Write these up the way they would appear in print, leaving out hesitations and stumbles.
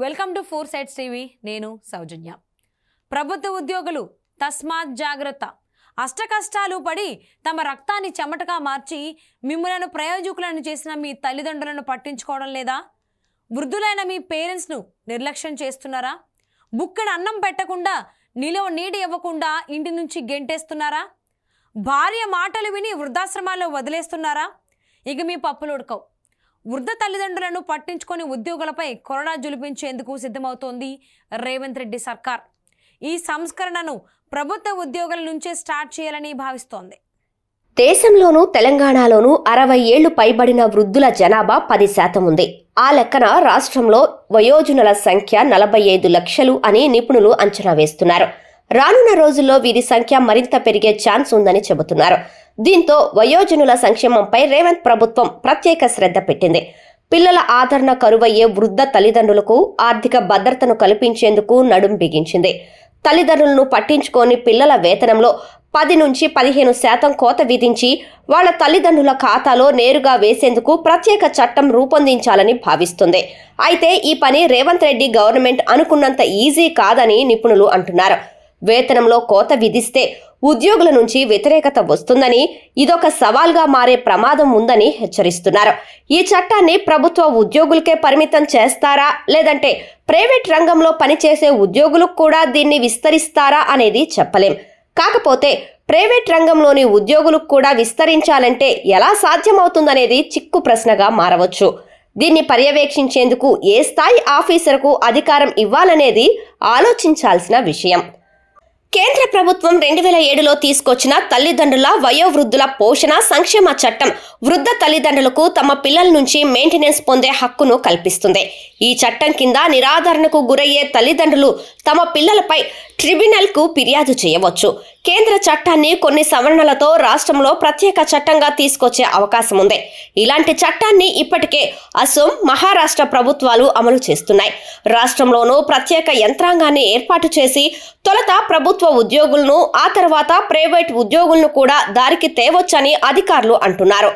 Welcome to four sides TV. నేను సౌజన్య. ప్రభుత్వ ఉద్యోగులు తస్మాత్ జాగ్రత్త. అష్టకష్టాలు పడి తమ రక్తాన్ని చెమటగా మార్చి మిమ్మలను ప్రయోజకులను చేసిన మీ తల్లిదండ్రులను పట్టించుకోవడం లేదా? వృద్ధులైన మీ పేరెంట్స్ను నిర్లక్ష్యం చేస్తున్నారా? బుక్కడి అన్నం పెట్టకుండా నీటి ఇవ్వకుండా ఇంటి నుంచి గెంటేస్తున్నారా? భార్య మాటలు విని వృద్ధాశ్రమాల్లో వదిలేస్తున్నారా? ఇక మీ పప్పులు ఉడకవు. వృద్ధ తల్లిదండ్రులను పట్టించుకొని ఉద్యోగులపై కొరడా జులిపించేందుకు సిద్ధమవుతోంది రేవంత్ రెడ్డి సర్కార్. ఈ సంస్కరణను ప్రభుత్వ ఉద్యోగుల నుంచే స్టార్ట్ చేయాలని భావిస్తోంది. దేశంలోనూ తెలంగాణలోనూ 60 ఏళ్లు పైబడిన వృద్ధుల జనాభా 10% ఉంది. ఆ లెక్కన రాష్ట్రంలో వయోజనుల సంఖ్య 45 లక్షలు అని నిపుణులు అంచనా వేస్తున్నారు. రానున్న రోజుల్లో వీరి సంఖ్య మరింత పెరిగే ఛాన్స్ ఉందని చెబుతున్నారు. దీంతో వయోజనుల సంక్షేమంపై రేవంత్ ప్రభుత్వం ప్రత్యేక శ్రద్ధ పెట్టింది. పిల్లల ఆదరణ కరువయ్యే వృద్ధ తల్లిదండ్రులకు ఆర్థిక భద్రతను కల్పించేందుకు నడుం బిగించింది. తల్లిదండ్రులను పట్టించుకొని పిల్లల వేతనంలో 10 నుంచి 15% కోత విధించి వాళ్ల తల్లిదండ్రుల ఖాతాలో నేరుగా వేసేందుకు ప్రత్యేక చట్టం రూపొందించాలని భావిస్తుంది. అయితే ఈ పని రేవంత్ రెడ్డి గవర్నమెంట్ అనుకున్నంత ఈజీ కాదని నిపుణులు అంటున్నారు. వేతనంలో కోత విధిస్తే ఉద్యోగుల నుంచి వ్యతిరేకత వస్తుందని, ఇదొక సవాల్గా మారే ప్రమాదం ఉందని హెచ్చరిస్తున్నారు. ఈ చట్టాన్ని ప్రభుత్వ ఉద్యోగులకే పరిమితం చేస్తారా, లేదంటే ప్రైవేట్ రంగంలో పనిచేసే ఉద్యోగులకు కూడా దీన్ని విస్తరిస్తారా అనేది చెప్పలేం. కాకపోతే ప్రైవేట్ రంగంలోని ఉద్యోగులకు కూడా విస్తరించాలంటే ఎలా సాధ్యమవుతుందనేది చిక్కు ప్రశ్నగా మారవచ్చు. దీన్ని పర్యవేక్షించేందుకు ఏ స్థాయి ఆఫీసర్కు అధికారం ఇవ్వాలనేది ఆలోచించాల్సిన విషయం. కేంద్ర ప్రభుత్వం 2007లో తీసుకొచ్చిన తల్లిదండ్రుల వయోవృద్ధుల పోషణ సంక్షేమ చట్టం వృద్ధ తల్లిదండ్రులకు తమ పిల్లల నుంచి మెయింటెనెన్స్ పొందే హక్కును కల్పిస్తుంది. ఈ చట్టం కింద నిరాదరణకు గురయ్యే తల్లిదండ్రులు తమ పిల్లలపై ట్రిబ్యునల్కు ఫిర్యాదు చేయవచ్చు. కేంద్ర చట్టాన్ని కొన్ని సవరణలతో రాష్ట్రంలో ప్రత్యేక చట్టంగా తీసుకొచ్చే అవకాశం ఉంది. ఇలాంటి చట్టాన్ని ఇప్పటికే అసోం, మహారాష్ట్ర ప్రభుత్వాలు అమలు చేస్తున్నాయి. రాష్ట్రంలోనూ ప్రత్యేక యంత్రాంగాన్ని ఏర్పాటు చేసి తొలుత ప్రభుత్వ ఉద్యోగులను, ఆ తర్వాత ప్రైవేట్ ఉద్యోగులను కూడా దారికి తేవొచ్చని అధికారులు అంటున్నారు.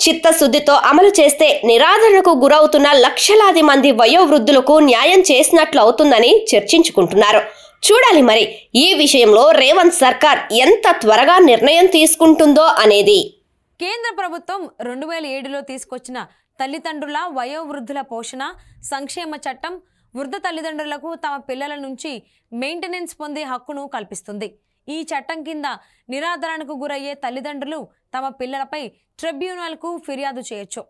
చిత్తశుద్ధితో అమలు చేస్తే నిరాదరణకు గురవుతున్న లక్షలాది మంది వయోవృద్ధులకు న్యాయం చేసినట్లు అవుతుందని చర్చించుకుంటున్నారు. చూడాలి మరి ఈ విషయంలో రేవంత్ సర్కార్ ఎంత త్వరగా నిర్ణయం తీసుకుంటుందో అనేది. కేంద్ర ప్రభుత్వం 2007లో తీసుకొచ్చిన తల్లిదండ్రుల వయోవృద్ధుల పోషణ సంక్షేమ చట్టం వృద్ధ తల్లిదండ్రులకు తమ పిల్లల నుంచి మెయింటెనెన్స్ పొందే హక్కును కల్పిస్తుంది. ఈ చట్టం కింద నిరాదరణకు గురయ్యే తల్లిదండ్రులు తమ పిల్లలపై ట్రిబ్యునల్కు ఫిర్యాదు చేయొచ్చు.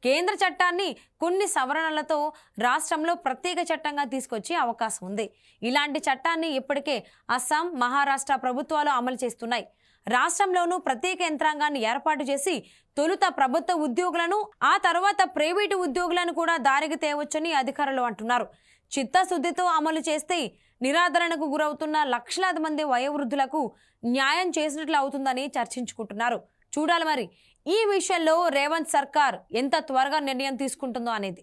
కేంద్ర చట్టాన్ని కొన్ని సవరణలతో రాష్ట్రంలో ప్రత్యేక చట్టంగా తీసుకొచ్చే అవకాశం ఉంది. ఇలాంటి చట్టాన్ని ఇప్పటికే అస్సాం, మహారాష్ట్ర ప్రభుత్వాలు అమలు చేస్తున్నాయి. రాష్ట్రంలోనూ ప్రత్యేక యంత్రాంగాన్ని ఏర్పాటు చేసి తొలుత ప్రభుత్వ ఉద్యోగులను, ఆ తర్వాత ప్రైవేటు ఉద్యోగులను కూడా దారికి తేవచ్చని అధికారులు అంటున్నారు. చిత్తశుద్ధితో అమలు చేస్తే నిరాదరణకు గురవుతున్న లక్షలాది మంది వయోవృద్ధులకు న్యాయం చేసినట్లు అవుతుందని చర్చించుకుంటున్నారు. చూడాలి మరి ఈ విషయంలో రేవంత్ సర్కార్ ఎంత త్వరగా నిర్ణయం తీసుకుంటుందో అనేది.